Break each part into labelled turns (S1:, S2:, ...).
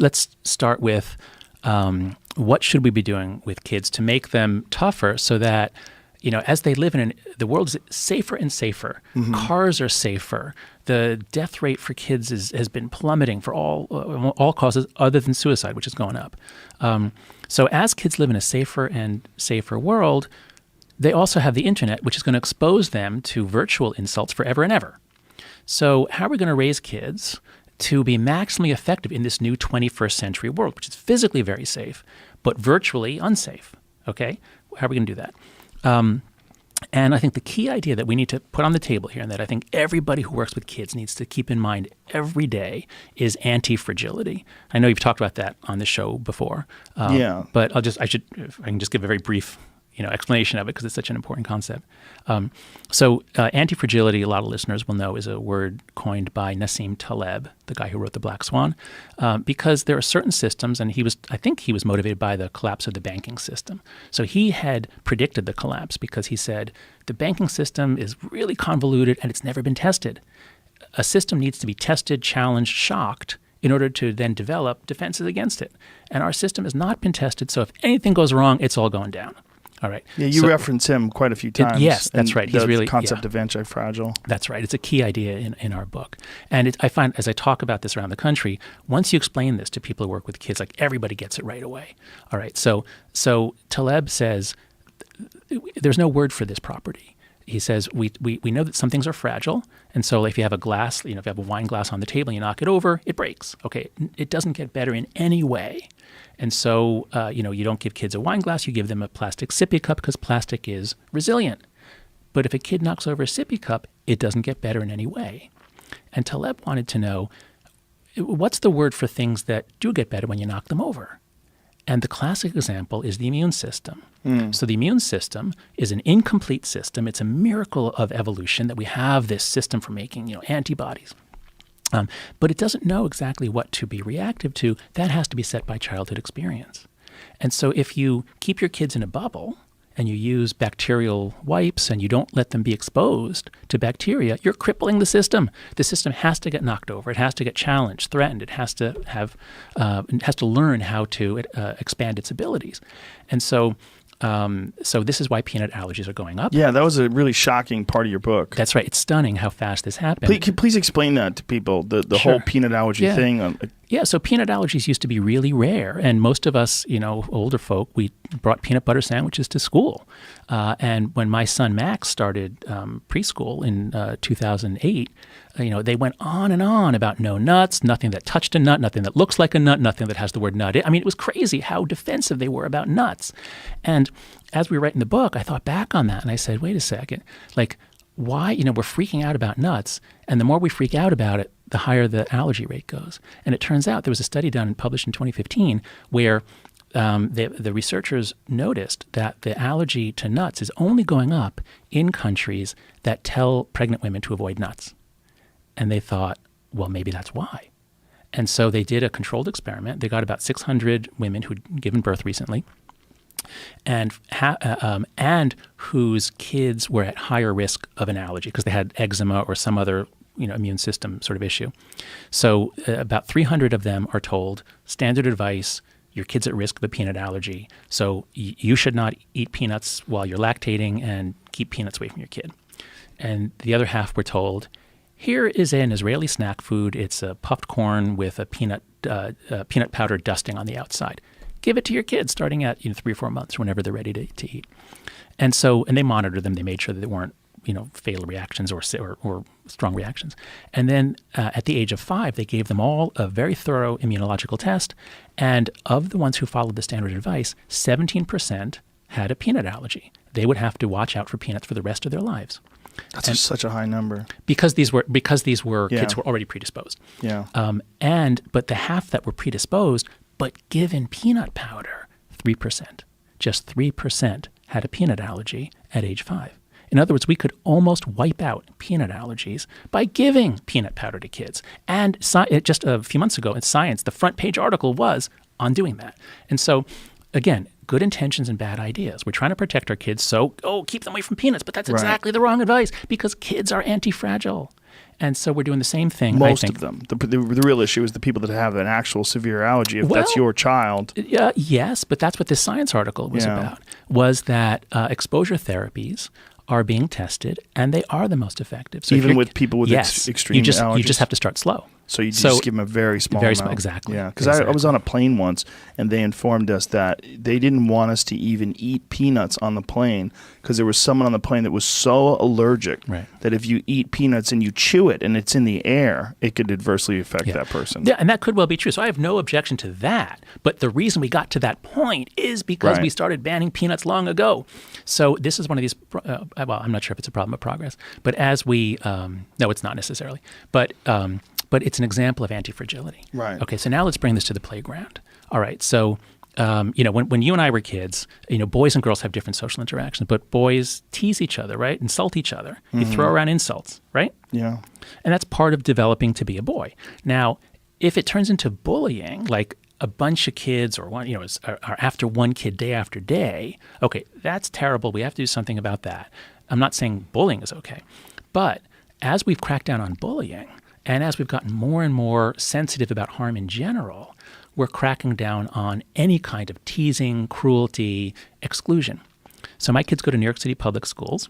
S1: let's start with what should we be doing with kids to make them tougher so that, as they live the world is safer and safer. Mm-hmm. Cars are safer. The death rate for kids has been plummeting for all causes other than suicide, which is going up. So as kids live in a safer and safer world, they also have the internet, which is going to expose them to virtual insults forever and ever. So how are we going to raise kids to be maximally effective in this new 21st century world, which is physically very safe, but virtually unsafe? Okay? How are we going to do that? And I think the key idea that we need to put on the table here, and that I think everybody who works with kids needs to keep in mind every day, is anti-fragility. I know you've talked about that on the show before. But I can just give a very brief explanation of it because it's such an important concept. So anti-fragility, a lot of listeners will know, is a word coined by Nassim Taleb, the guy who wrote The Black Swan, because there are certain systems, and I think he was motivated by the collapse of the banking system. So he had predicted the collapse because he said, the banking system is really convoluted and it's never been tested. A system needs to be tested, challenged, shocked in order to then develop defenses against it. And our system has not been tested, so if anything goes wrong, it's all going down. All right.
S2: Yeah, you reference him quite a few times.
S1: Yes, that's right. He's really
S2: the concept of anti-fragile.
S1: That's right. It's a key idea in our book. And I find, as I talk about this around the country, once you explain this to people who work with kids, like everybody gets it right away. All right. So Taleb says there's no word for this property. He says we know that some things are fragile, and so if you have a glass, if you have a wine glass on the table and you knock it over, it breaks. Okay, it doesn't get better in any way. And so, you don't give kids a wine glass, you give them a plastic sippy cup because plastic is resilient. But if a kid knocks over a sippy cup, it doesn't get better in any way. And Taleb wanted to know, what's the word for things that do get better when you knock them over? And the classic example is the immune system. So the immune system is an incomplete system. It's a miracle of evolution that we have this system for making, antibodies. But it doesn't know exactly what to be reactive to. That has to be set by childhood experience. And so if you keep your kids in a bubble and you use bacterial wipes and you don't let them be exposed to bacteria, you're crippling the system. The system has to get knocked over. It has to get challenged, threatened. It has to learn how to expand its abilities. And so this is why peanut allergies are going up.
S2: Yeah, that was a really shocking part of your book.
S1: That's right. It's stunning how fast this happened.
S2: Please explain that to people, the
S1: Sure.
S2: whole peanut allergy thing.
S1: Yeah, so peanut allergies used to be really rare, and most of us, older folk, we brought peanut butter sandwiches to school. And when my son Max started preschool in 2008, they went on and on about no nuts, nothing that touched a nut, nothing that looks like a nut, nothing that has the word nut. I mean, it was crazy how defensive they were about nuts. And as we were writing the book, I thought back on that, and I said, wait a second, why, we're freaking out about nuts, and the more we freak out about it, the higher the allergy rate goes. And it turns out there was a study done and published in 2015 where the researchers noticed that the allergy to nuts is only going up in countries that tell pregnant women to avoid nuts. And they thought, well, maybe that's why. And so they did a controlled experiment. They got about 600 women who'd given birth recently and whose kids were at higher risk of an allergy because they had eczema or some other immune system sort of issue. So about 300 of them are told, standard advice, your kid's at risk of a peanut allergy, so you should not eat peanuts while you're lactating and keep peanuts away from your kid. And the other half were told, here is an Israeli snack food. It's a puffed corn with a peanut powder dusting on the outside. Give it to your kids starting at 3 or 4 months, whenever they're ready to eat. And they monitored them. They made sure that they weren't fatal reactions or strong reactions. And then at the age of 5, they gave them all a very thorough immunological test. And of the ones who followed the standard advice, 17% had a peanut allergy. They would have to watch out for peanuts for the rest of their lives.
S2: That's such a high number.
S1: Because these were kids who were already predisposed.
S2: Yeah.
S1: But the half that were predisposed but given peanut powder, 3%. Just 3% had a peanut allergy at age 5. In other words, we could almost wipe out peanut allergies by giving peanut powder to kids. And just a few months ago in Science, the front page article was on doing that. And so, again, good intentions and bad ideas. We're trying to protect our kids, so keep them away from peanuts. But that's exactly the wrong advice because kids are anti-fragile. And so we're doing the same thing,
S2: Most
S1: I think.
S2: of them. The real issue is the people that have an actual severe allergy. If that's your child.
S1: Yes, but that's what this science article was about, was that exposure therapies are being tested, and they are the most effective. So
S2: even with people with extreme allergies?
S1: You just have to start slow.
S2: So you just give them a very small amount.
S1: Exactly.
S2: Yeah, because I was on a plane once, and they informed us that they didn't want us to even eat peanuts on the plane because there was someone on the plane that was so allergic that if you eat peanuts and you chew it and it's in the air, it could adversely affect that person.
S1: Yeah, and that could well be true. So I have no objection to that. But the reason we got to that point is because we started banning peanuts long ago. So this is one of these, well, I'm not sure if it's a problem of progress, but as we, no, it's not necessarily, but it's an example of anti-fragility.
S2: Right.
S1: Okay, so now let's bring this to the playground. All right, so when you and I were kids, boys and girls have different social interactions, but boys tease each other, right? Insult each other. You throw around insults, right?
S2: Yeah.
S1: And that's part of developing to be a boy. Now, if it turns into bullying, like a bunch of kids or one, are after one kid day after day, okay, that's terrible. We have to do something about that. I'm not saying bullying is okay, but as we've cracked down on bullying, and as we've gotten more and more sensitive about harm in general, we're cracking down on any kind of teasing, cruelty, exclusion. So my kids go to New York City public schools,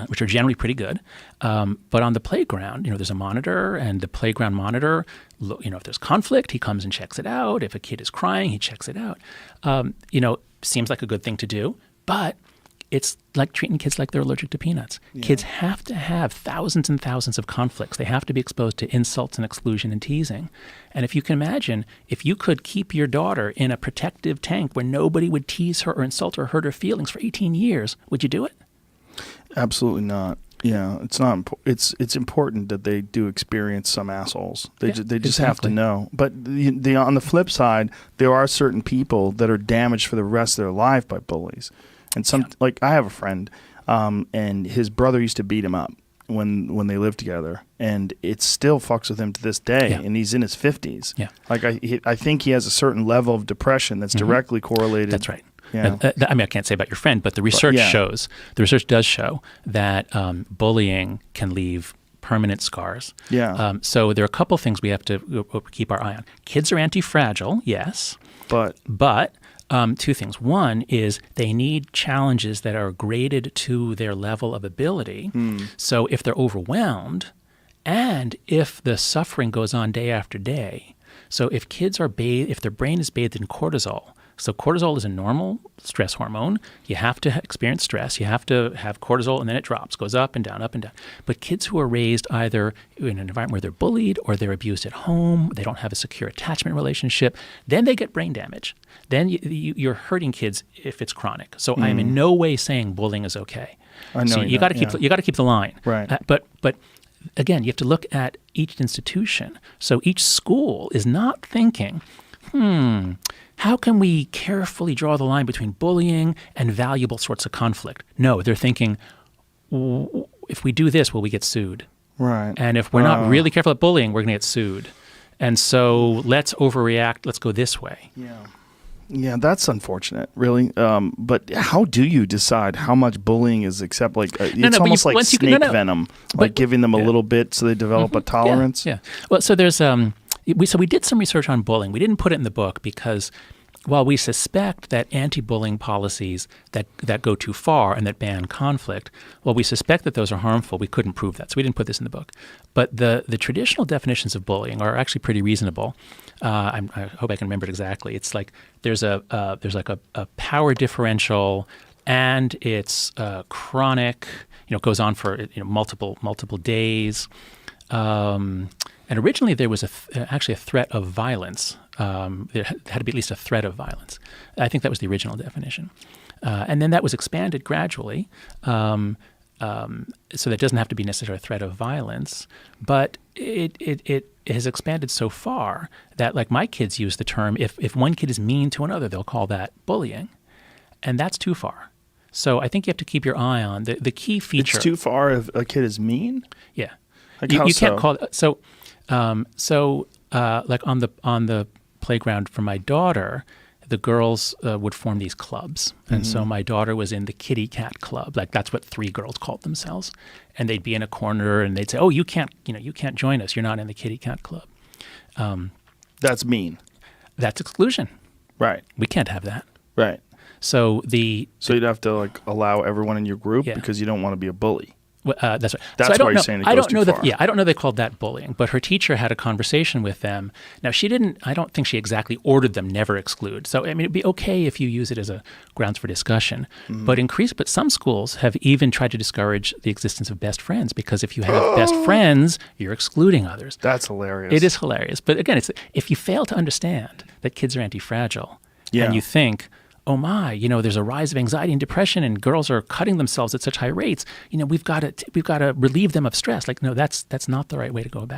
S1: which are generally pretty good. But on the playground, there's a monitor, and the playground monitor, if there's conflict, he comes and checks it out. If a kid is crying, he checks it out. Seems like a good thing to do, but it's like treating kids like they're allergic to peanuts. Yeah. Kids have to have thousands and thousands of conflicts. They have to be exposed to insults and exclusion and teasing. And if you can imagine, if you could keep your daughter in a protective tank where nobody would tease her or insult her or hurt her feelings for 18 years, would you do it?
S2: Absolutely not. Yeah, it's not. It's important that they do experience some assholes. They just have to know. But on the flip side, there are certain people that are damaged for the rest of their life by bullies. And like I have a friend, and his brother used to beat him up when they lived together, and it still fucks with him to this day. And he's in his 50s. Yeah, like I think he has a certain level of depression that's directly correlated.
S1: That's right. Yeah. I mean, I can't say about your friend, but the research does show that bullying can leave permanent scars. Yeah. So there are a couple things we have to keep our eye on. Kids are anti-fragile, yes, but two things. One is they need challenges that are graded to their level of ability. So if they're overwhelmed, and if the suffering goes on day after day, so if kids are if their brain is bathed in cortisol. So cortisol is a normal stress hormone. You have to experience stress. You have to have cortisol, and then it drops, goes up and down, up and down. But kids who are raised either in an environment where they're bullied or they're abused at home, they don't have a secure attachment relationship, then they get brain damage. Then you're hurting kids if it's chronic. So I am in no way saying bullying is okay.
S2: I know
S1: so you got to keep the line.
S2: Right.
S1: But again, you have to look at each institution. So each school is not thinking, how can we carefully draw the line between bullying and valuable sorts of conflict? No, they're thinking, if we do this, will we get sued?
S2: Right.
S1: And if we're not really careful at bullying, we're going to get sued. And so let's overreact. Let's go this way.
S2: Yeah. Yeah, that's unfortunate, really. But how do you decide how much bullying is acceptable? Like it's almost like snake venom, like giving them a little bit so they develop a tolerance.
S1: Yeah. Well, so there's we did some research on bullying. We didn't put it in the book because while we suspect that anti-bullying policies that go too far and that ban conflict, while we suspect that those are harmful, we couldn't prove that. So we didn't put this in the book. But the traditional definitions of bullying are actually pretty reasonable. I hope I can remember it exactly. It's like there's a power differential, and it's chronic. It goes on for multiple days. And originally there was actually a threat of violence. There had to be at least a threat of violence. I think that was the original definition. And then that was expanded gradually. So that doesn't have to be necessarily a threat of violence. But it has expanded so far that, like, my kids use the term, if one kid is mean to another, they'll call that bullying. And that's too far. So I think you have to keep your eye on the key feature.
S2: It's too far if a kid is mean?
S1: Yeah.
S2: Like
S1: you can't call it. So like on the playground for my daughter, the girls would form these clubs. And so my daughter was in the kitty cat club. Like that's what 3 girls called themselves. And they'd be in a corner and they'd say, "Oh, you can't join us. You're not in the kitty cat club."
S2: That's mean.
S1: That's exclusion.
S2: Right.
S1: We can't have that.
S2: Right.
S1: So
S2: you'd have to like allow everyone in your group
S1: Yeah.
S2: because you don't want to be a bully.
S1: That's right.
S2: That's
S1: so
S2: why you're saying it goes too far.
S1: I don't know they called that bullying, but her teacher had a conversation with them. Now, I don't think she exactly ordered them never exclude. So, I mean, it'd be okay if you use it as a grounds for discussion. But some schools have even tried to discourage the existence of best friends because if you have best friends, you're excluding others.
S2: That's hilarious.
S1: It is hilarious. But again, if you fail to understand that kids are anti-fragile and you think, oh my, there's a rise of anxiety and depression and girls are cutting themselves at such high rates, we've got to relieve them of stress. Like, no, that's not the right way to go about it.